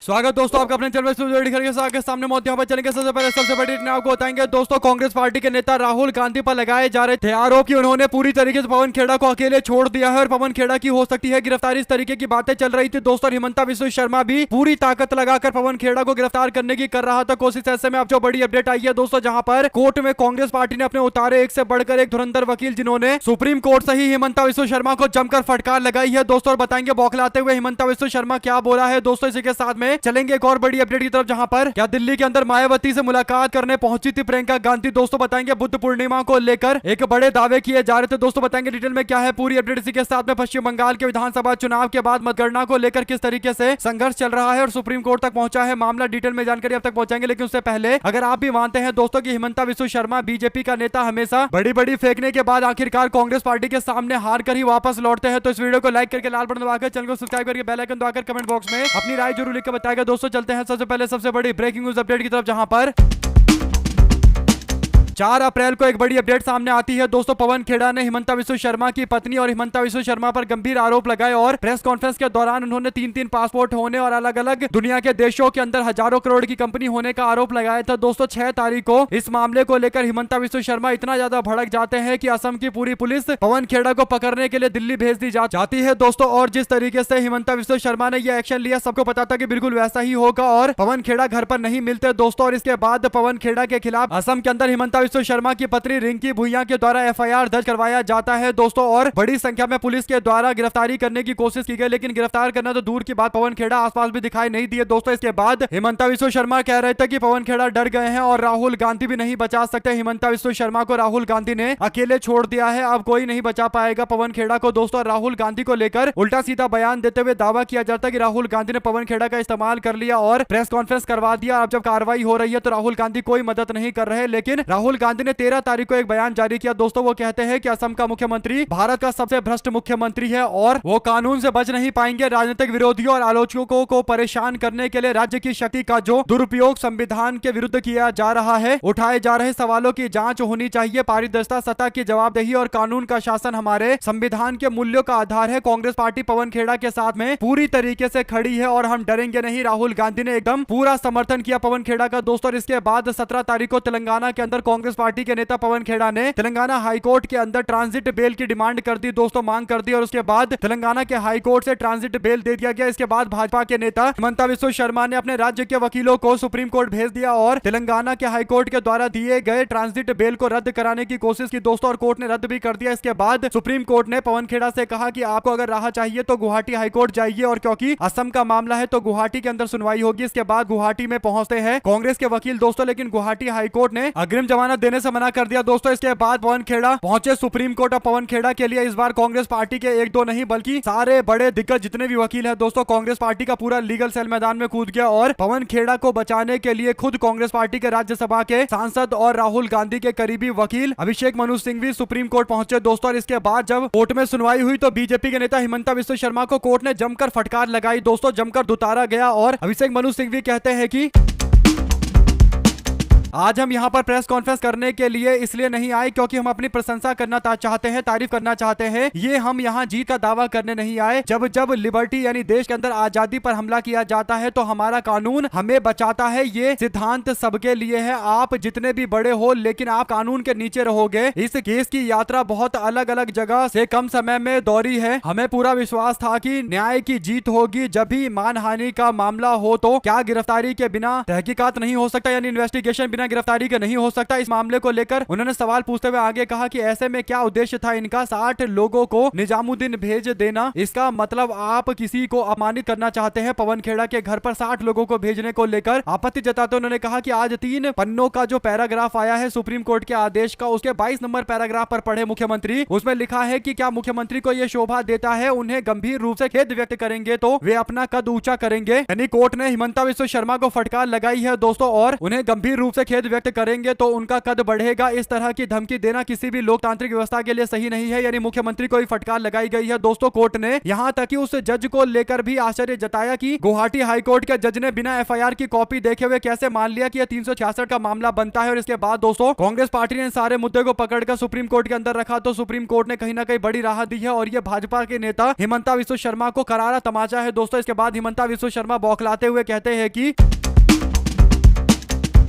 स्वागत दोस्तों आपका अपने चैनल के सामने मौत यहाँ पर चलेंगे। सबसे पहले सबसे बड़ी घटना आपको बताएंगे दोस्तों। कांग्रेस पार्टी के नेता राहुल गांधी पर लगाए जा रहे थे आरोप कि उन्होंने पूरी तरीके से पवन खेड़ा को अकेले छोड़ दिया है और पवन खेड़ा की हो सकती है गिरफ्तारी। इस तरीके की बातें चल रही थी दोस्तों। हिमंता बिस्वा शर्मा भी पूरी ताकत लगाकर पवन खेड़ा को गिरफ्तार करने की कर रहा था कोशिश। ऐसे में अब जो बड़ी अपडेट आई है दोस्तों, जहां पर कोर्ट में कांग्रेस पार्टी ने अपने उतारे एक से बढ़कर एक धुरंधर वकील, जिन्होंने सुप्रीम कोर्ट से ही हिमंता बिस्वा शर्मा को जमकर फटकार लगाई है दोस्तों। और बताएंगे बौखलाते हुए हिमंता बिस्वा शर्मा क्या बोला है दोस्तों। इसी के साथ में चलेंगे एक और बड़ी अपडेट की तरफ, जहां पर क्या दिल्ली के अंदर मायावती से मुलाकात करने पहुंची थी प्रियंका गांधी दोस्तों। बताएंगे बुद्ध पूर्णिमा को लेकर एक बड़े दावे किए जा रहे थे दोस्तों। बताएंगे डिटेल में क्या है पूरी अपडेट। इसी के साथ में पश्चिम बंगाल के विधानसभा चुनाव के बाद मतगणना को लेकर किस तरीके से संघर्ष चल रहा है और सुप्रीम कोर्ट तक पहुंचा है मामला, डिटेल में जानकारी अब तक पहुंचाएंगे। लेकिन उससे पहले अगर आप भी मानते हैं दोस्तों कि हिमंता बिस्वा शर्मा बीजेपी का नेता हमेशा बड़ी बड़ी फेंकने के बाद आखिरकार कांग्रेस पार्टी के सामने हार कर ही वापस लौटते हैं, तो इस वीडियो को लाइक करके लाल बटन दबाकर चैनल को सब्सक्राइब करके बेल आइकन दबाकर कमेंट बॉक्स में अपनी राय जरूर लिख के बताएगा दोस्तों। चलते हैं सबसे पहले सबसे बड़ी ब्रेकिंग न्यूज अपडेट की तरफ, जहां पर 4 अप्रैल को एक बड़ी अपडेट सामने आती है दोस्तों। पवन खेड़ा ने हिमंता बिस्वा शर्मा की पत्नी और हिमंता बिस्वा शर्मा पर गंभीर आरोप लगाए और प्रेस कॉन्फ्रेंस के दौरान उन्होंने 3-3 पासपोर्ट होने और अलग अलग दुनिया के देशों के अंदर हजारों करोड़ की कंपनी होने का आरोप लगाया था दोस्तों। 6 तारीख को इस मामले को लेकर हिमंता बिस्वा शर्मा इतना ज्यादा भड़क जाते हैं कि असम की पूरी पुलिस पवन खेड़ा को पकड़ने के लिए दिल्ली भेज दी जाती है दोस्तों। और जिस तरीके से हिमंता बिस्वा शर्मा ने यह एक्शन लिया, सबको पता था कि बिल्कुल वैसा ही होगा और पवन खेड़ा घर पर नहीं मिलते दोस्तों। और इसके बाद पवन खेड़ा के खिलाफ असम के अंदर हिमंता बिस्वा शर्मा की पत्नी रिंकी भुइयां के द्वारा एफआईआर दर्ज करवाया जाता है दोस्तों। और बड़ी संख्या में पुलिस के द्वारा गिरफ्तारी करने की कोशिश की गई, लेकिन गिरफ्तार करना तो दूर की बात, पवन खेड़ा आसपास भी दिखाई नहीं दिए दोस्तों। इसके बाद हिमंता बिस्वा शर्मा कह रहे थे कि पवन खेड़ा डर गए हैं और राहुल गांधी भी नहीं बचा सकते। हिमंता बिस्वा शर्मा को राहुल गांधी ने अकेले छोड़ दिया है, अब कोई नहीं बचा पाएगा पवन खेड़ा को दोस्तों। राहुल गांधी को लेकर उल्टा सीधा बयान देते हुए दावा किया जाता है कि राहुल गांधी ने पवन खेड़ा का इस्तेमाल कर लिया और प्रेस कॉन्फ्रेंस करवा दिया। अब जब कार्रवाई हो रही है तो राहुल गांधी कोई मदद नहीं कर रहे। लेकिन राहुल गांधी ने 13 तारीख को एक बयान जारी किया दोस्तों। वो कहते हैं कि असम का मुख्यमंत्री भारत का सबसे भ्रष्ट मुख्यमंत्री है और वो कानून से बच नहीं पाएंगे। राजनीतिक विरोधियों और आलोचकों को परेशान करने के लिए राज्य की शक्ति का जो दुरुपयोग संविधान के विरुद्ध किया जा रहा है, उठाए जा रहे सवालों की जांच होनी चाहिए। पारदर्शिता, सत्ता की जवाबदेही और कानून का शासन हमारे संविधान के मूल्यों का आधार है। कांग्रेस पार्टी पवन खेड़ा के साथ में पूरी तरीके से खड़ी है और हम डरेंगे नहीं। राहुल गांधी ने एकदम पूरा समर्थन किया पवन खेड़ा का दोस्तों। और इसके बाद 17 तारीख को तेलंगाना के अंदर कांग्रेस पार्टी के नेता पवन खेड़ा ने तेलंगाना हाईकोर्ट के अंदर ट्रांजिट बेल की डिमांड कर दी दोस्तों, मांग कर दी। और उसके बाद तेलंगाना के हाईकोर्ट से ट्रांजिट बेल दे दिया गया। इसके बाद भाजपा के नेता हिमंता बिस्वा शर्मा ने अपने राज्य के वकीलों को सुप्रीम कोर्ट भेज दिया और तेलंगाना के हाईकोर्ट के द्वारा दिए गए ट्रांजिट बेल को रद्द कराने की कोशिश की दोस्तों, और कोर्ट ने रद्द भी कर दिया। इसके बाद सुप्रीम कोर्ट ने पवन खेड़ा से कहा कि आपको अगर राहत चाहिए तो गुवाहाटी हाईकोर्ट जाइए, और क्योंकि असम का मामला है तो गुवाहाटी के अंदर सुनवाई होगी। इसके बाद गुवाहाटी में पहुंचते हैं कांग्रेस के वकील दोस्तों, लेकिन गुवाहाटी हाईकोर्ट ने अग्रिम जमानत देने से मना कर दिया दोस्तों। इसके बाद पवन खेड़ा पहुंचे सुप्रीम कोर्ट। और पवन खेड़ा के लिए इस बार कांग्रेस पार्टी के 1-2 नहीं बल्कि सारे बड़े दिग्गज जितने भी वकील हैं दोस्तों, कांग्रेस पार्टी का पूरा लीगल सेल मैदान में कूद गया और पवन खेड़ा को बचाने के लिए खुद कांग्रेस पार्टी के राज्यसभा के सांसद और राहुल गांधी के करीबी वकील अभिषेक मनु सिंह भी सुप्रीम कोर्ट पहुंचे दोस्तों। और इसके बाद जब कोर्ट में सुनवाई हुई तो बीजेपी के नेता हिमंता बिस्वा शर्मा को कोर्ट ने जमकर फटकार लगाई दोस्तों, जमकर दुतारा गया। और अभिषेक मनु सिंह भी कहते हैं कि आज हम यहाँ पर प्रेस कॉन्फ्रेंस करने के लिए इसलिए नहीं आए क्योंकि हम अपनी प्रशंसा करना चाहते हैं, तारीफ करना चाहते हैं। ये हम यहाँ जीत का दावा करने नहीं आए। जब जब लिबर्टी यानी देश के अंदर आजादी पर हमला किया जाता है तो हमारा कानून हमें बचाता है। ये सिद्धांत सबके लिए है। आप जितने भी बड़े हो लेकिन आप कानून के नीचे रहोगे। इस केस की यात्रा बहुत अलग अलग जगह से कम समय में दौड़ी है। हमें पूरा विश्वास था कि न्याय की जीत होगी। जब भी मानहानि का मामला हो तो क्या गिरफ्तारी के बिना तहकीकात नहीं हो सकता, यानी इन्वेस्टिगेशन गिरफ्तारी का नहीं हो सकता। इस मामले को लेकर उन्होंने सवाल पूछते हुए आगे कहा कि ऐसे में क्या उद्देश्य था इनका 60 लोगों को निजामुद्दीन भेज देना? इसका मतलब आप किसी को अपमानित करना चाहते हैं। पवन खेड़ा के घर पर 60 लोगों को भेजने को लेकर आपत्ति जताते उन्होंने कहा कि आज 3 पन्नों का जो पैराग्राफ आया है सुप्रीम कोर्ट के आदेश का, उसके 22 नंबर पैराग्राफ पर पढ़े मुख्यमंत्री। उसमें लिखा है कि क्या मुख्यमंत्री को यह शोभा देता है, उन्हें गंभीर रूप से खेद व्यक्त करेंगे तो वे अपना कद ऊंचा करेंगे। यानी कोर्ट ने हिमंता बिस्वा शर्मा को फटकार लगाई है दोस्तों और उन्हें गंभीर रूप से खेद व्यक्त करेंगे तो उनका कद बढ़ेगा। इस तरह की धमकी देना किसी भी लोकतांत्रिक व्यवस्था के लिए सही नहीं है, यानी मुख्यमंत्री को ही फटकार लगाई गई है। दोस्तों कोर्ट ने यहां तक कि उस जज को लेकर भी आश्चर्य जताया कि गुवाहाटी हाईकोर्ट के जज ने बिना एफआईआर की कॉपी देखे हुए कैसे मान लिया कि यह 366 का मामला बनता है। और इसके बाद दोस्तों कांग्रेस पार्टी ने सारे मुद्दे को पकड़कर सुप्रीम कोर्ट के अंदर रखा, तो सुप्रीम कोर्ट ने कहीं ना कहीं बड़ी राहत दी है। और यह भाजपा के नेता हिमंता बिस्वा शर्मा को करारा तमाचा है। दोस्तों इसके बाद हिमंता बिस्वा शर्मा बौखलाते हुए कहते हैं कि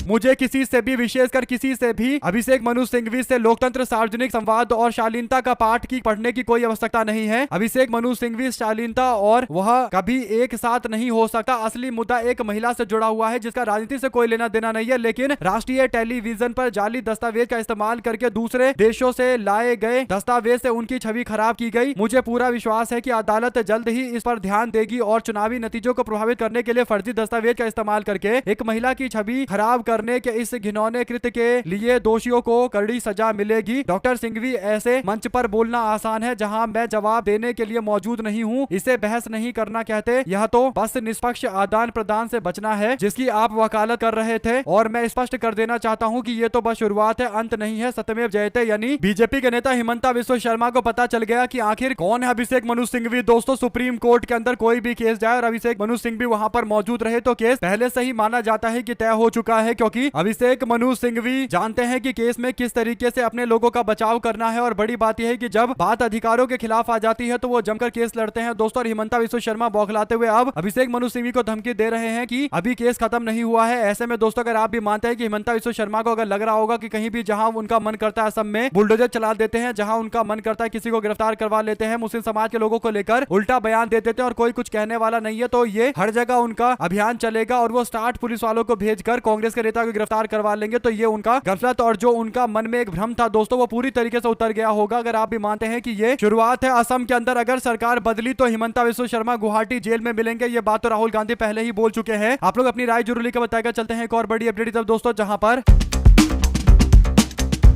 मुझे किसी से भी, विशेषकर किसी से भी अभिषेक मनु सिंघवी से लोकतंत्र, सार्वजनिक संवाद और शालीनता का पाठ की पढ़ने की कोई आवश्यकता नहीं है। अभिषेक मनु सिंघवी, शालीनता और वह कभी एक साथ नहीं हो सकता। असली मुद्दा एक महिला से जुड़ा हुआ है जिसका राजनीति से कोई लेना देना नहीं है, लेकिन राष्ट्रीय टेलीविजन पर जाली दस्तावेज का इस्तेमाल करके दूसरे देशों से लाए गए दस्तावेज से उनकी छवि खराब की गई। मुझे पूरा विश्वास है कि अदालत जल्द ही इस पर ध्यान देगी और चुनावी नतीजों को प्रभावित करने के लिए फर्जी दस्तावेज का इस्तेमाल करके एक महिला की छवि खराब करने के इस घिनौने कृत्य के लिए दोषियों को कड़ी सजा मिलेगी। डॉक्टर सिंघवी, ऐसे मंच पर बोलना आसान है जहां मैं जवाब देने के लिए मौजूद नहीं हूं, इसे बहस नहीं करना कहते। यह तो बस निष्पक्ष आदान प्रदान से बचना है जिसकी आप वकालत कर रहे थे। और मैं स्पष्ट कर देना चाहता हूं कि यह तो बस शुरुआत है, अंत नहीं है। सत्यमेव जयते। यानी बीजेपी के नेता हिमंता बिस्वा शर्मा को पता चल गया कि आखिर कौन है अभिषेक मनु सिंघवी। दोस्तों सुप्रीम कोर्ट के अंदर कोई भी केस जाए और अभिषेक मनु सिंघवी वहां पर मौजूद रहे तो केस पहले से ही माना जाता है कि तय हो चुका है, क्योंकि अभिषेक मनु सिंघवी जानते हैं कि केस में किस तरीके से अपने लोगों का बचाव करना है। और बड़ी बात यह है कि जब बात अधिकारों के खिलाफ आ जाती है तो वो जमकर केस लड़ते हैं। दोस्तों हिमंता बिस्वा शर्मा बौखलाते हुए अब अभिषेक मनु सिंघवी को धमकी दे रहे हैं कि अभी केस खत्म नहीं हुआ है। ऐसे में दोस्तों अगर आप भी मानते हैं कि हिमंता बिस्वा शर्मा को अगर लग रहा होगा कि कहीं भी जहां उनका मन करता है असम में बुलडोजर चला देते हैं, जहां उनका मन करता है किसी को गिरफ्तार करवा लेते हैं, मुस्लिम समाज के लोगों को लेकर उल्टा बयान दे देते हैं और कोई कुछ कहने वाला नहीं है, तो ये हर जगह उनका अभियान चलेगा और वो 60 पुलिस वालों को भेजकर कांग्रेस के नेता को गिरफ्तार करवा लेंगे। तो ये उनका गफलत और जो उनका मन में एक भ्रम था दोस्तों वो पूरी तरीके से उतर गया होगा। अगर आप भी मानते हैं कि ये शुरुआत है, असम के अंदर अगर सरकार बदली तो हिमंता बिस्वा शर्मा गुवाहाटी जेल में मिलेंगे। ये बात तो राहुल गांधी पहले ही बोल चुके हैं। आप लोग अपनी राय जरूर लेकर बताएगा। चलते हैं एक और बड़ी अपडेट तब दोस्तों, जहां पर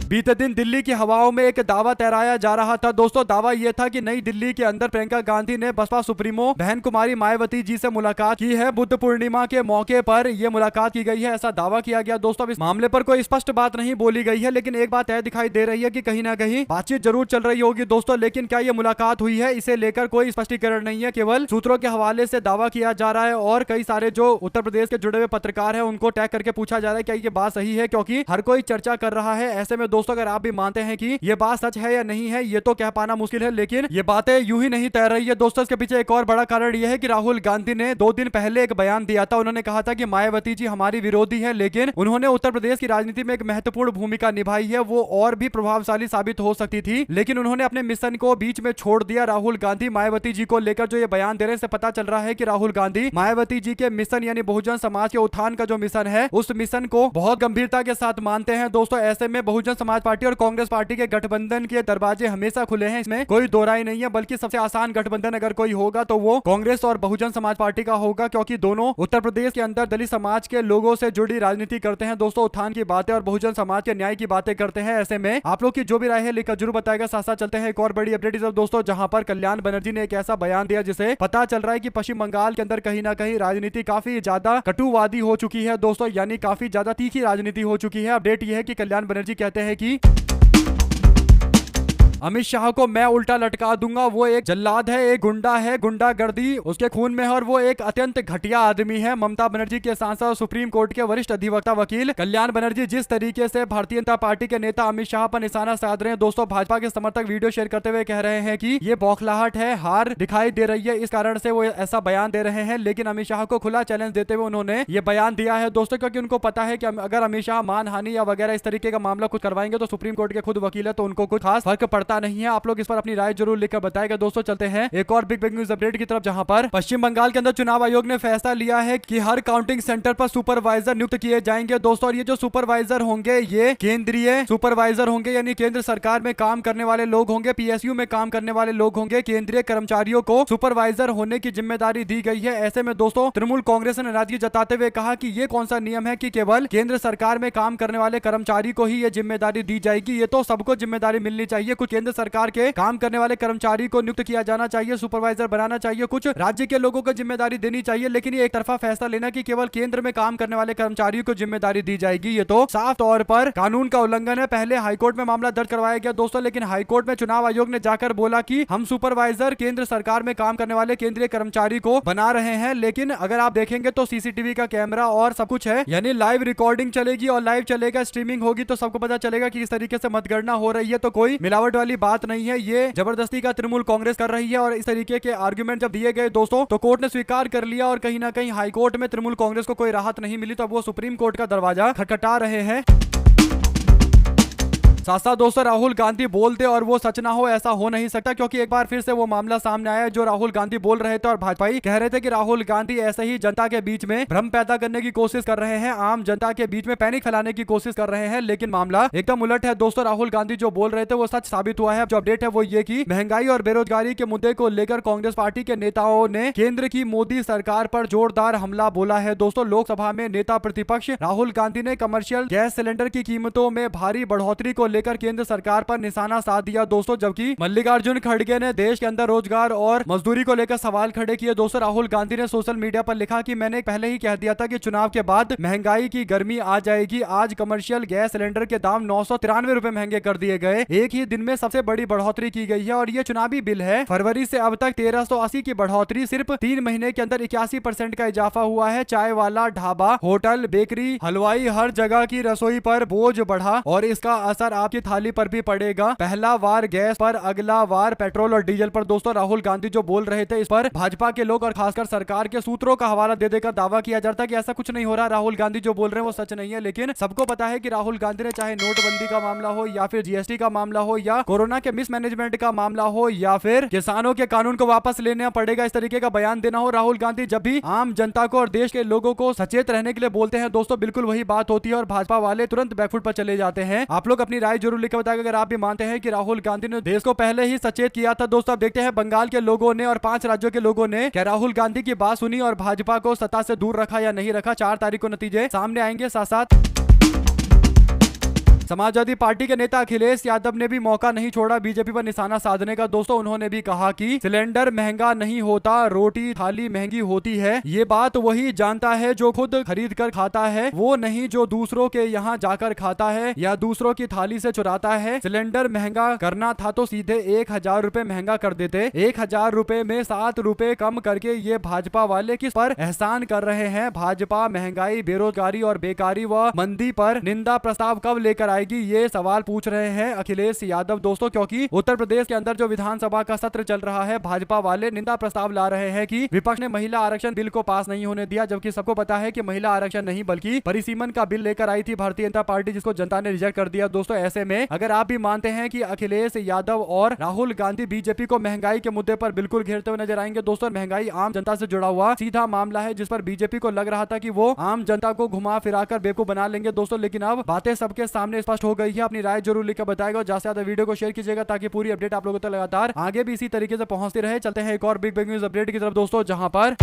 बीते दिन दिल्ली की हवाओं में एक दावा तैराया जा रहा था। दोस्तों दावा यह था कि नई दिल्ली के अंदर प्रियंका गांधी ने बसपा सुप्रीमो बहन कुमारी मायावती जी से मुलाकात की है। बुद्ध पूर्णिमा के मौके पर यह मुलाकात की गई है, ऐसा दावा किया गया। दोस्तों इस मामले पर कोई स्पष्ट बात नहीं बोली गई है, लेकिन एक बात यह दिखाई दे रही है कि कहीं ना कहीं बातचीत जरूर चल रही होगी दोस्तों। लेकिन क्या यह मुलाकात हुई है, इसे लेकर कोई स्पष्टीकरण नहीं है, केवल सूत्रों के हवाले से दावा किया जा रहा है। और कई सारे जो उत्तर प्रदेश के जुड़े हुए पत्रकार है उनको टैग करके पूछा जा रहा है क्या ये बात सही है, क्योंकि हर कोई चर्चा कर रहा है। ऐसे में दोस्तों अगर आप भी मानते हैं कि ये बात सच है या नहीं है, ये तो कह पाना मुश्किल है, लेकिन ये बातें यूं ही नहीं तैर रही है दोस्तों। इसके पीछे एक और बड़ा कारण यह है कि राहुल गांधी ने 2 दिन पहले एक बयान दिया था। उन्होंने कहा था कि मायावती जी हमारी विरोधी है, लेकिन उन्होंने उत्तर प्रदेश की राजनीति में एक महत्वपूर्ण भूमिका निभाई है, वो और भी प्रभावशाली साबित हो सकती थी, लेकिन उन्होंने अपने मिशन को बीच में छोड़ दिया। राहुल गांधी मायावती जी को लेकर जो ये बयान दे रहे हैं, से पता चल रहा है कि राहुल गांधी मायावती जी के मिशन यानी बहुजन समाज के उत्थान का जो मिशन है उस मिशन को बहुत गंभीरता के साथ मानते हैं दोस्तों। ऐसे में बहुजन समाज पार्टी और कांग्रेस पार्टी के गठबंधन के दरवाजे हमेशा खुले हैं, इसमें कोई दो राय नहीं है। बल्कि सबसे आसान गठबंधन अगर कोई होगा तो वो कांग्रेस और बहुजन समाज पार्टी का होगा, क्योंकि दोनों उत्तर प्रदेश के अंदर दलित समाज के लोगों से जुड़ी राजनीति करते हैं दोस्तों। उत्थान की बातें और बहुजन समाज के न्याय की बातें करते हैं। ऐसे में आप लोग की जो भी राय है लिखकर जरूर बताएगा। साथ साथ चलते हैं एक और बड़ी अपडेट दोस्तों, जहां पर कल्याण बनर्जी ने एक ऐसा बयान दिया जिसे पता चल रहा है कि पश्चिम बंगाल के अंदर कहीं ना कहीं राजनीति काफी ज्यादा कटुवादी हो चुकी है दोस्तों, यानी काफी ज्यादा तीखी राजनीति हो चुकी है। अपडेट यह है कि कल्याण बनर्जी कहते हैं कि अमित शाह को मैं उल्टा लटका दूंगा, वो एक जल्लाद है, एक गुंडा है, गुंडागर्दी उसके खून में है और वो एक अत्यंत घटिया आदमी है। ममता बनर्जी के सांसद और सुप्रीम कोर्ट के वरिष्ठ अधिवक्ता वकील कल्याण बनर्जी जिस तरीके से भारतीय जनता पार्टी के नेता अमित शाह पर निशाना साध रहे हैं दोस्तों, भाजपा के समर्थक वीडियो शेयर करते हुए कह रहे हैं कि ये बौखलाहट है, हार दिखाई दे रही है, इस कारण से वो ऐसा बयान दे रहे हैं। लेकिन अमित शाह को खुला चैलेंज देते हुए उन्होंने ये बयान दिया है दोस्तों, क्योंकि उनको पता है कि अगर अमित शाह मानहानि या वगैरह इस तरीके का मामला कुछ करवाएंगे तो सुप्रीम कोर्ट के खुद वकील है, तो उनको कुछ खास फर्क पड़ता नहीं है। आप लोग इस पर अपनी राय जरूर लिखकर बताएगा दोस्तों। चलते हैं एक और बिग न्यूज अपडेट की तरफ, जहां पर पश्चिम बंगाल के अंदर चुनाव आयोग ने फैसला लिया है कि हर काउंटिंग सेंटर पर सुपरवाइजर नियुक्त किए जाएंगे दोस्तों। और ये जो सुपरवाइजर होंगे ये केंद्रीय सुपरवाइजर होंगे, यानी केंद्र सरकार में काम करने वाले लोग होंगे, पीएसयू में काम करने वाले लोग होंगे। केंद्रीय कर्मचारियों को सुपरवाइजर होने की जिम्मेदारी दी गई है। ऐसे में दोस्तों तृणमूल कांग्रेस ने नाराजगी जताते हुए कहा कि ये कौन सा नियम है कि केवल केंद्र सरकार में काम करने वाले कर्मचारी को ही ये जिम्मेदारी दी जाएगी, ये तो सबको जिम्मेदारी मिलनी चाहिए। कुछ केंद्र केंद्र सरकार के काम करने वाले कर्मचारी को नियुक्त किया जाना चाहिए, सुपरवाइजर बनाना चाहिए, कुछ राज्य के लोगों को जिम्मेदारी देनी चाहिए। लेकिन ये एक तरफा फैसला लेना कि केवल केंद्र में काम करने वाले कर्मचारियों को जिम्मेदारी दी जाएगी, ये तो साफ तौर पर कानून का उल्लंघन है। पहले हाईकोर्ट में मामला दर्ज करवाया गया दोस्तों, लेकिन हाईकोर्ट में चुनाव आयोग ने जाकर बोला कि हम सुपरवाइजर केंद्र सरकार में काम करने वाले केंद्रीय कर्मचारी को बना रहे हैं। लेकिन अगर आप देखेंगे तो सीसीटीवी का कैमरा और सब कुछ है, यानी लाइव रिकॉर्डिंग चलेगी और लाइव चलेगा, स्ट्रीमिंग होगी, तो सबको पता चलेगा कि किस तरीके से मतगणना हो रही है। तो कोई मिलावट वाली बात नहीं है, ये जबरदस्ती का तृणमूल कांग्रेस कर रही है। और इस तरीके के आर्गुमेंट जब दिए गए दोस्तों तो कोर्ट ने स्वीकार कर लिया और कहीं ना कहीं हाईकोर्ट में तृणमूल कांग्रेस को कोई राहत नहीं मिली, तो अब वो सुप्रीम कोर्ट का दरवाजा खटखटा रहे हैं। साथ साथ दोस्तों राहुल गांधी बोलते और वो सच ना हो, ऐसा हो नहीं सकता, क्योंकि एक बार फिर से वो मामला सामने आया जो राहुल गांधी बोल रहे थे और भाजपाई कह रहे थे कि राहुल गांधी ऐसे ही जनता के बीच में भ्रम पैदा करने की कोशिश कर रहे हैं, आम जनता के बीच में पैनिक फैलाने की कोशिश कर रहे हैं। लेकिन मामला एकदम उलट है दोस्तों, राहुल गांधी जो बोल रहे थे वो सच साबित हुआ है। जो अपडेट है वो ये कि महंगाई और बेरोजगारी के मुद्दे को लेकर कांग्रेस पार्टी के नेताओं ने केंद्र की मोदी सरकार पर जोरदार हमला बोला है दोस्तों। लोकसभा में नेता प्रतिपक्ष राहुल गांधी ने कमर्शियल गैस सिलेंडर की कीमतों में भारी बढ़ोतरी को लेकर केंद्र सरकार पर निशाना साध दिया दोस्तों, जबकि मल्लिकार्जुन खड़गे ने देश के अंदर रोजगार और मजदूरी को लेकर सवाल खड़े किए दोस्तों। राहुल गांधी ने सोशल मीडिया पर लिखा कि मैंने पहले ही कह दिया था कि चुनाव के बाद महंगाई की गर्मी आ जाएगी। आज कमर्शियल गैस सिलेंडर के दाम 993 रुपए महंगे कर दिए गए, एक ही दिन में सबसे बड़ी बढ़ोतरी की गई है। और ये चुनावी बिल है, फरवरी से अब तक 1380 की बढ़ोतरी, सिर्फ 3 महीने के अंदर 81% का इजाफा हुआ है। चाय वाला, ढाबा, होटल, बेकरी, हलवाई, हर जगह की रसोई पर बोझ बढ़ा और इसका असर आपकी थाली पर भी पड़ेगा। पहला वार गैस पर, अगला वार पेट्रोल और डीजल पर। दोस्तों राहुल गांधी जो बोल रहे थे इस पर भाजपा के लोग और खासकर सरकार के सूत्रों का हवाला दे देकर दावा किया जाता है कि ऐसा कुछ नहीं हो रहा, राहुल गांधी जो बोल रहे हैं वो सच नहीं है। लेकिन सबको पता है कि राहुल गांधी ने चाहे नोटबंदी का मामला हो या फिर जीएसटी का मामला हो या कोरोना के मिसमैनेजमेंट का मामला हो या फिर किसानों के कानून को वापस लेना पड़ेगा, इस तरीके का बयान देना हो, राहुल गांधी जब भी आम जनता को और देश के लोगों को सचेत रहने के लिए बोलते हैं दोस्तों, बिल्कुल वही बात होती है और भाजपा वाले तुरंत बैकफुट पर चले जाते हैं। आप लोग अपनी राय जरूर लिखकर बताएं अगर आप भी मानते हैं कि राहुल गांधी ने देश को पहले ही सचेत किया था। दोस्तों अब देखते हैं बंगाल के लोगों ने और 5 राज्यों के लोगों ने क्या राहुल गांधी की बात सुनी और भाजपा को सत्ता से दूर रखा या नहीं रखा। 4 तारीख को नतीजे सामने आएंगे। साथ साथ समाजवादी पार्टी के नेता अखिलेश यादव ने भी मौका नहीं छोड़ा बीजेपी पर निशाना साधने का। दोस्तों उन्होंने भी कहा कि सिलेंडर महंगा नहीं होता, रोटी थाली महंगी होती है। ये बात वही जानता है जो खुद खरीद कर खाता है, वो नहीं जो दूसरों के यहाँ जाकर खाता है या दूसरों की थाली से चुराता है। सिलेंडर महंगा करना था तो सीधे 1000 रुपए महंगा कर देते। 1000 रुपए में 7 रुपए कम करके ये भाजपा वाले किस पर एहसान कर रहे हैं। भाजपा महंगाई, बेरोजगारी और बेकारी व मंदी पर निंदा प्रस्ताव कब लेकर आएगी, ये सवाल पूछ रहे हैं अखिलेश यादव दोस्तों, क्योंकि उत्तर प्रदेश के अंदर जो विधानसभा का सत्र चल रहा है, भाजपा वाले निंदा प्रस्ताव ला रहे हैं कि विपक्ष ने महिला आरक्षण बिल को पास नहीं होने दिया, जबकि सबको पता है कि महिला आरक्षण नहीं बल्कि परिसीमन का बिल लेकर आई थी भारतीय जनता पार्टी, जिसको जनता ने रिजेक्ट कर दिया। दोस्तों ऐसे में अगर आप भी मानते हैं कि अखिलेश यादव और राहुल गांधी बीजेपी को महंगाई के मुद्दे पर बिल्कुल घेरते हुए नजर आएंगे। दोस्तों महंगाई आम जनता से जुड़ा हुआ सीधा मामला है, जिस पर बीजेपी को लग रहा था कि वो आम जनता को घुमा फिराकर बेवकूफ बना लेंगे दोस्तों, लेकिन अब बातें सबके सामने स्पष्ट हो गई है। अपनी राय जरूर लिखकर बताएगा और ज्यादा से ज्यादा वीडियो को शेयर कीजिएगा ताकि पूरी अपडेट आप लोगों तक लगातार आगे भी इसी तरीके से पहुंचती रहे। चलते हैं एक और बिग न्यूज अपडेट की तरफ दोस्तों, जहां पर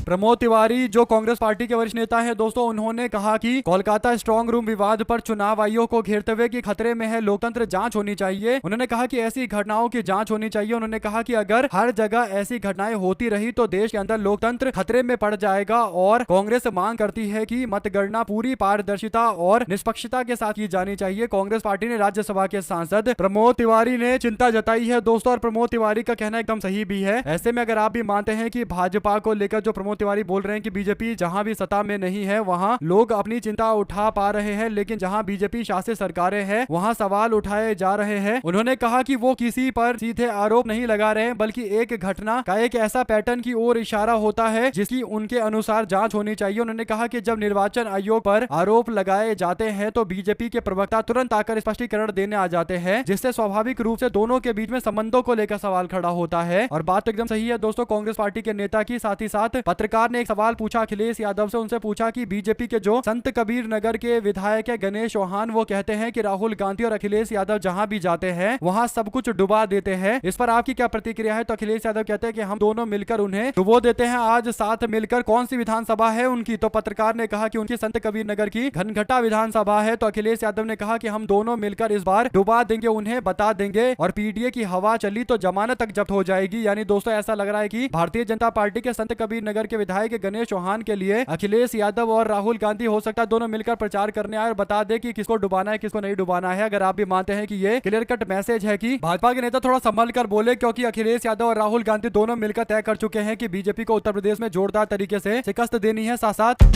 प्रमोद तिवारी जो कांग्रेस पार्टी के वरिष्ठ नेता है दोस्तों, उन्होंने कहा कि कोलकाता स्ट्रांग रूम विवाद पर चुनाव आयोग को घेरते हुए कि खतरे में है लोकतंत्र, जांच होनी चाहिए। उन्होंने कहा कि ऐसी घटनाओं की जांच होनी चाहिए। उन्होंने कहा कि अगर हर जगह ऐसी घटनाएं होती रही तो देश के अंदर लोकतंत्र खतरे में पड़ जाएगा और कांग्रेस मांग करती है कि मतगणना पूरी पारदर्शिता और निष्पक्षता के साथ की जानी चाहिए। कांग्रेस पार्टी ने राज्यसभा के सांसद प्रमोद तिवारी ने चिंता जताई है दोस्तों, और प्रमोद तिवारी का कहना एकदम सही भी है। ऐसे में अगर आप भी मानते हैं कि भाजपा को लेकर जो प्रमोद तिवारी बोल रहे हैं कि बीजेपी जहां भी सत्ता में नहीं है वहां लोग अपनी चिंता उठा पा रहे हैं, लेकिन जहां बीजेपी शासित सरकारें हैं वहां सवाल उठाए जा रहे हैं। उन्होंने कहा कि वो किसी पर सीधे आरोप नहीं लगा रहे हैं, बल्कि एक घटना का एक ऐसा पैटर्न की ओर इशारा होता है जिसकी उनके अनुसार जांच होनी चाहिए। उन्होंने कहा कि जब निर्वाचन आयोग पर आरोप लगाए जाते हैं तो बीजेपी के प्रवक्ता तुरंत आकर स्पष्टीकरण देने आ जाते हैं, जिससे स्वाभाविक रूप से दोनों के बीच में संबंधों को लेकर सवाल खड़ा होता है। और बात तो एकदम सही है दोस्तों कांग्रेस पार्टी के नेता की, साथ ही साथ पत्रकार ने एक सवाल पूछा अखिलेश यादव से, उनसे पूछा कि बीजेपी के जो संत कबीर नगर के विधायक है गणेश चौहान, वो कहते हैं कि राहुल गांधी और अखिलेश यादव जहां भी जाते हैं वहां सब कुछ डुबा देते हैं, इस पर आपकी क्या प्रतिक्रिया है? तो अखिलेश यादव कहते हैं कि हम दोनों मिलकर उन्हें डुबो देते हैं। आज साथ मिलकर कौन सी विधानसभा है उनकी? तो पत्रकार ने कहा कि उनकी संत कबीर नगर की घनघटा विधानसभा है। तो अखिलेश यादव ने कहा कि हम दोनों मिलकर इस बार डुबा देंगे, उन्हें बता देंगे, और पीडीए की हवा चली तो जमानत तक जब्त हो जाएगी। यानी दोस्तों ऐसा लग रहा है कि भारतीय जनता पार्टी के संत कबीर नगर के विधायक गणेश चौहान के लिए अखिलेश यादव और राहुल गांधी हो सकता है दोनों मिलकर प्रचार करने आए और बता दे कि किसको डुबाना है किसको नहीं डुबाना है। अगर आप भी मानते हैं कि ये क्लियर कट मैसेज है कि भाजपा के नेता थोड़ा संभल कर बोले, क्योंकि अखिलेश यादव और राहुल गांधी दोनों मिलकर तय कर चुके हैं कि बीजेपी को उत्तर प्रदेश में जोरदार तरीके से शिकस्त देनी है। साथ साथ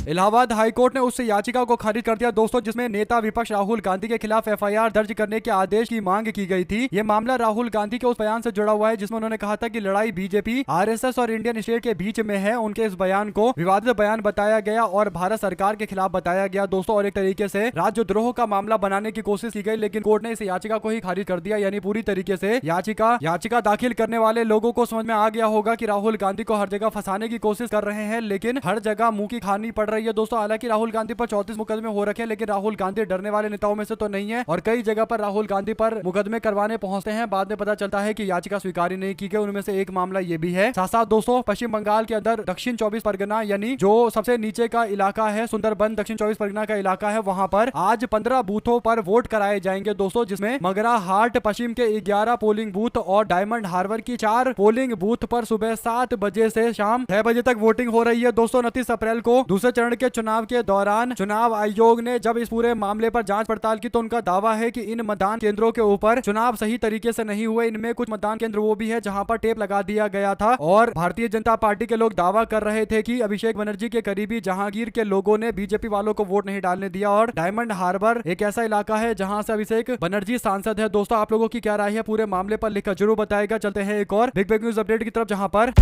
इलाहाबाद हाईकोर्ट ने उस याचिका को खारिज कर दिया दोस्तों जिसमें नेता विपक्ष राहुल गांधी के खिलाफ एफआईआर दर्ज करने के आदेश की मांग की गई थी। यह मामला राहुल गांधी के उस बयान से जुड़ा हुआ है जिसमें उन्होंने कहा था कि लड़ाई बीजेपी, आरएसएस और इंडियन स्टेट के बीच में है। उनके इस बयान को विवादित बयान बताया गया और भारत सरकार के खिलाफ बताया गया दोस्तों, और एक तरीके से राज्यद्रोह का मामला बनाने की कोशिश की गई, लेकिन कोर्ट ने इस याचिका को ही खारिज कर दिया। यानी पूरी तरीके से याचिका दाखिल करने वाले लोगों को समझ में आ गया होगा कि राहुल गांधी को हर जगह फंसाने की कोशिश कर रहे हैं, लेकिन हर जगह मुंह की खानी पड़ रही है दोस्तों। हालांकि राहुल गांधी पर 34 मुकदमे हो रखे हैं, लेकिन राहुल गांधी डरने वाले नेताओं में से तो नहीं है और कई जगह पर राहुल गांधी पर मुकदमे करवाने पहुंचते हैं। बाद में पता चलता है कि याचिका स्वीकार नहीं की गई। उनमें से एक मामला ये भी है। साथ साथ दोस्तों पश्चिम बंगाल के अंदर दक्षिण 24 परगना यानी जो सबसे नीचे का इलाका है, सुंदरबन दक्षिण 24 परगना का इलाका है, वहां पर आज 15 बूथों पर वोट कराए जाएंगे दोस्तों, जिसमें मगरा हाट पश्चिम के 11 पोलिंग बूथ और डायमंड हार्बर की 4 पोलिंग बूथ पर सुबह 7 बजे से शाम 6 बजे तक वोटिंग हो रही है दोस्तों। 29 अप्रैल को दूसरे चरण के चुनाव के दौरान चुनाव आयोग ने जब इस पूरे मामले पर जांच पड़ताल की तो उनका दावा है कि इन मतदान केंद्रों के ऊपर चुनाव सही तरीके से नहीं हुए। इनमें कुछ मतदान केंद्र वो भी है जहां पर टेप लगा दिया गया था और भारतीय जनता पार्टी के लोग दावा कर रहे थे कि अभिषेक बनर्जी के करीबी जहांगीर के लोगों ने बीजेपी वालों को वोट नहीं डालने दिया। और डायमंड हार्बर एक ऐसा इलाका है जहां से अभिषेक बनर्जी सांसद है। दोस्तों आप लोगों की क्या राय है पूरे मामले पर लिखकर जरूर बताएगा। चलते हैं एक और बिग न्यूज अपडेट की तरफ, जहां पर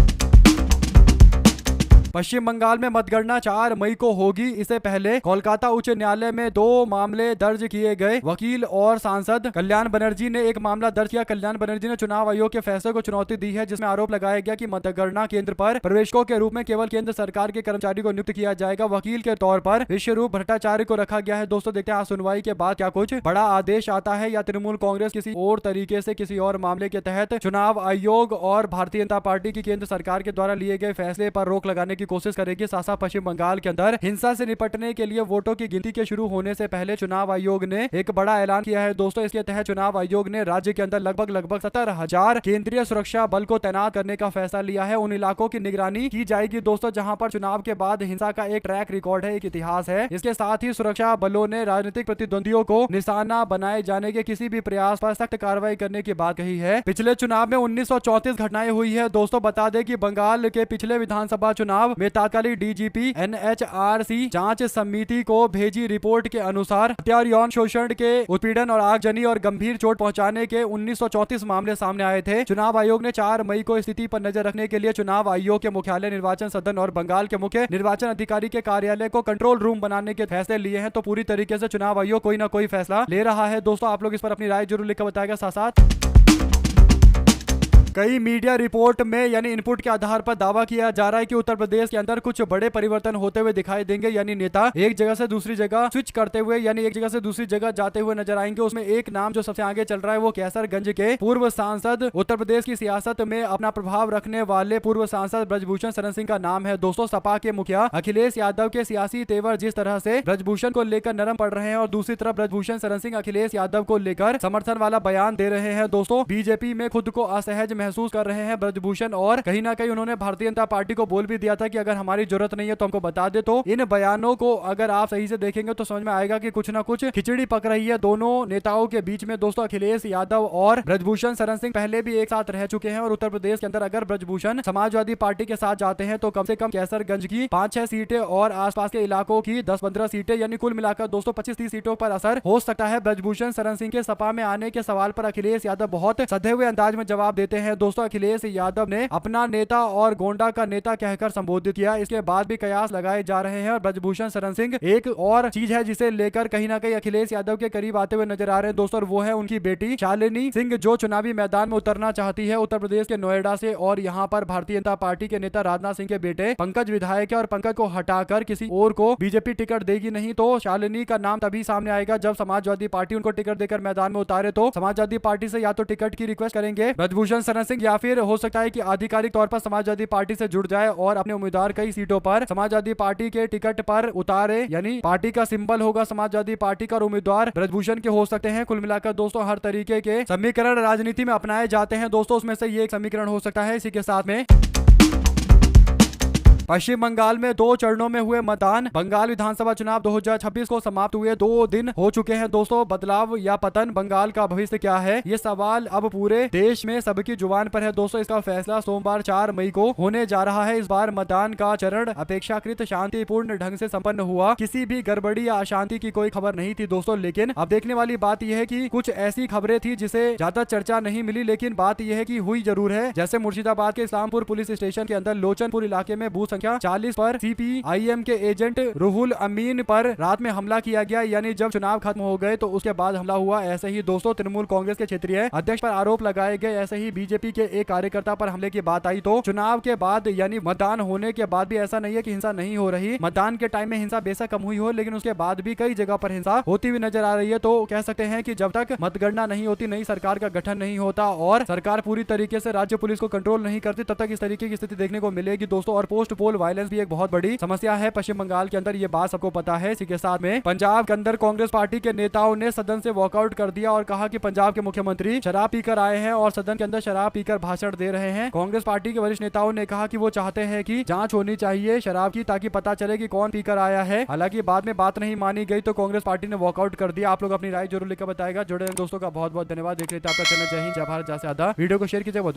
पश्चिम बंगाल में मतगणना 4 मई को होगी। इससे पहले कोलकाता उच्च न्यायालय में 2 मामले दर्ज किए गए। वकील और सांसद कल्याण बनर्जी ने एक मामला दर्ज किया। कल्याण बनर्जी ने चुनाव आयोग के फैसले को चुनौती दी है, जिसमें आरोप लगाया गया कि मतगणना केंद्र पर प्रवेशकों के रूप में केवल केंद्र सरकार के कर्मचारी को नियुक्त किया जाएगा। वकील के तौर पर विश्वरूप भट्टाचार्य को रखा गया है। दोस्तों देखते हैं आज सुनवाई के बाद क्या कुछ बड़ा आदेश आता है या तृणमूल कांग्रेस किसी और तरीके से किसी और मामले के तहत चुनाव आयोग और भारतीय जनता पार्टी की केंद्र सरकार के द्वारा लिए गए फैसले पर रोक लगाने की कोशिश करेगी। साथ पश्चिम बंगाल के अंदर हिंसा से निपटने के लिए वोटों की गिनती के शुरू होने से पहले चुनाव आयोग ने एक बड़ा ऐलान किया है दोस्तों। इसके तहत चुनाव आयोग ने राज्य के अंदर लगभग 70,000 केंद्रीय सुरक्षा बल को तैनात करने का फैसला लिया है। उन इलाकों की निगरानी की जाएगी दोस्तों जहां पर चुनाव के बाद हिंसा का एक ट्रैक रिकॉर्ड है, एक इतिहास है। इसके साथ ही सुरक्षा बलों ने राजनीतिक प्रतिद्वंदियों को निशाना बनाए जाने के किसी भी प्रयास पर सख्त कार्रवाई करने की बात कही है। पिछले चुनाव में 1934 घटनाएं हुई है दोस्तों। बता दें कि बंगाल के पिछले विधानसभा चुनाव में तत्कालीन डीजीपी एनएचआरसी जांच समिति को भेजी रिपोर्ट के अनुसार हत्या और यौन शोषण के उत्पीड़न और आगजनी और गंभीर चोट पहुंचाने के 1934 मामले सामने आए थे। चुनाव आयोग ने 4 मई को स्थिति पर नजर रखने के लिए चुनाव आयोग के मुख्यालय, निर्वाचन सदन और बंगाल के मुख्य निर्वाचन अधिकारी के कार्यालय को कंट्रोल रूम बनाने के फैसले लिए हैं। तो पूरी तरीके से चुनाव आयोग कोई ना कोई फैसला ले रहा है दोस्तों। आप लोग इस पर अपनी राय जरूर लिखकर बताएगा। साथ कई मीडिया रिपोर्ट में यानी इनपुट के आधार पर दावा किया जा रहा है कि उत्तर प्रदेश के अंदर कुछ बड़े परिवर्तन होते हुए दिखाई देंगे। यानी नेता एक जगह से दूसरी जगह स्विच करते हुए यानी एक जगह से दूसरी जगह जाते हुए नजर आएंगे। उसमें एक नाम जो सबसे आगे चल रहा है वो कैसरगंज के पूर्व सांसद, उत्तर प्रदेश की सियासत में अपना प्रभाव रखने वाले पूर्व सांसद ब्रजभूषण शरण सिंह का नाम है दोस्तों। सपा के मुखिया अखिलेश यादव के सियासी तेवर जिस तरह से ब्रजभूषण को लेकर नरम पड़ रहे हैं और दूसरी तरफ ब्रजभूषण शरण सिंह अखिलेश यादव को लेकर समर्थन वाला बयान दे रहे हैं दोस्तों। बीजेपी में खुद को असहज महसूस कर रहे हैं ब्रजभूषण और कहीं ना कहीं उन्होंने भारतीय जनता पार्टी को बोल भी दिया था कि अगर हमारी जरूरत नहीं है तो हमको बता दे। तो इन बयानों को अगर आप सही से देखेंगे तो समझ में आएगा कि कुछ ना कुछ खिचड़ी पक रही है दोनों नेताओं के बीच में दोस्तों। अखिलेश यादव और ब्रजभूषण शरण सिंह पहले भी एक साथ रह चुके हैं और उत्तर प्रदेश के अंदर अगर ब्रजभूषण समाजवादी पार्टी के साथ जाते हैं तो कम से कम कैसरगंज की 5-6 सीटें और आसपास के इलाकों की 10-15 सीटें यानी कुल मिलाकर दोस्तों 25-30 सीटों पर असर हो सकता है। ब्रजभूषण शरण सिंह के सपा में आने के सवाल पर अखिलेश यादव बहुत सधे हुए अंदाज में जवाब देते हैं दोस्तों। अखिलेश यादव ने अपना नेता और गोंडा का नेता कहकर संबोधित किया। इसके बाद भी कयास लगाए जा रहे हैं और ब्रजभूषण शरण सिंह एक और चीज है जिसे लेकर कहीं ना कहीं अखिलेश यादव के करीब आते हुए नजर आ रहे हैं दोस्तों, और वो है उनकी बेटी शालिनी सिंह, जो चुनावी मैदान में उतरना चाहती है उत्तर प्रदेश के नोएडा से। और यहाँ पर भारतीय जनता पार्टी के नेता राजनाथ सिंह के बेटे पंकज विधायक है और पंकज को हटाकर किसी और को बीजेपी टिकट देगी नहीं तो शालिनी का नाम तभी सामने आएगा जब समाजवादी पार्टी उनको टिकट देकर मैदान में उतारे। तो समाजवादी पार्टी से या तो टिकट की रिक्वेस्ट करेंगे ब्रजभूषण शरण सिंह, या फिर हो सकता है कि आधिकारिक तौर पर समाजवादी पार्टी से जुड़ जाए और अपने उम्मीदवार कई सीटों पर समाजवादी पार्टी के टिकट पर उतारे। यानी पार्टी का सिंबल होगा समाजवादी पार्टी का और उम्मीदवार ब्रजभूषण के हो सकते हैं। कुल मिलाकर दोस्तों हर तरीके के समीकरण राजनीति में अपनाए जाते हैं दोस्तों, उसमें से ये एक समीकरण हो सकता है। इसी के साथ में पश्चिम बंगाल में 2 चरणों में हुए मतदान। बंगाल विधानसभा चुनाव 2026 को समाप्त हुए 2 दिन हो चुके हैं दोस्तों। बदलाव या पतन, बंगाल का भविष्य क्या है, ये सवाल अब पूरे देश में सबकी जुबान पर है दोस्तों। इसका फैसला सोमवार 4 मई को होने जा रहा है। इस बार मतदान का चरण अपेक्षाकृत शांतिपूर्ण ढंग से संपन्न हुआ। किसी भी गड़बड़ी या अशांति की कोई खबर नहीं थी दोस्तों। लेकिन अब देखने वाली बात यह है कि कुछ ऐसी खबरें थी जिसे ज्यादा चर्चा नहीं मिली, लेकिन बात यह है कि हुई जरूर है। जैसे मुर्शिदाबाद के इस्लामपुर पुलिस स्टेशन के अंदर लोचनपुर इलाके में बूथ 40 पर CPIM के एजेंट रुहुल अमीन पर रात में हमला किया गया। यानी जब चुनाव खत्म हो गए तो उसके बाद हमला हुआ। ऐसे ही दोस्तों तृणमूल कांग्रेस के क्षेत्रीय अध्यक्ष पर आरोप लगाए गए। ऐसे ही बीजेपी के एक कार्यकर्ता पर हमले की बात आई। तो चुनाव के बाद यानी मतदान होने के बाद भी ऐसा नहीं है कि हिंसा नहीं हो रही। मतदान के टाइम में हिंसा बेशक कम हुई हो, लेकिन उसके बाद भी कई जगह पर हिंसा होती हुई नजर आ रही है। तो कह सकते हैं कि जब तक मतगणना नहीं होती, नई सरकार का गठन नहीं होता और सरकार पूरी तरीके से राज्य पुलिस को कंट्रोल नहीं करती, तब तक इस तरीके की स्थिति देखने को मिलेगी दोस्तों। और पोस्ट पोल वायलेंस भी एक बहुत बड़ी समस्या है पश्चिम बंगाल के अंदर, ये बात सबको पता है। इसी के साथ में पंजाब के अंदर कांग्रेस पार्टी के नेताओं ने सदन से वॉकआउट कर दिया और कहा कि पंजाब के मुख्यमंत्री शराब पीकर आए हैं और सदन के अंदर शराब पीकर भाषण दे रहे हैं। कांग्रेस पार्टी के वरिष्ठ नेताओं ने कहा कि वो चाहते हैं कि जांच होनी चाहिए शराब की, ताकि पता चले कि कौन पीकर आया है। हालांकि बाद में बात नहीं मानी गई तो कांग्रेस पार्टी ने वॉकआउट कर दिया। आप लोग अपनी राय जरूर लिखकर बताएगा। जुड़े दोस्तों का बहुत बहुत धन्यवाद। देख रहे थे आपका चैनल जय हिंद जय भारत। ज्यादा से ज्यादा वीडियो को शेयर कीजिए। बहुत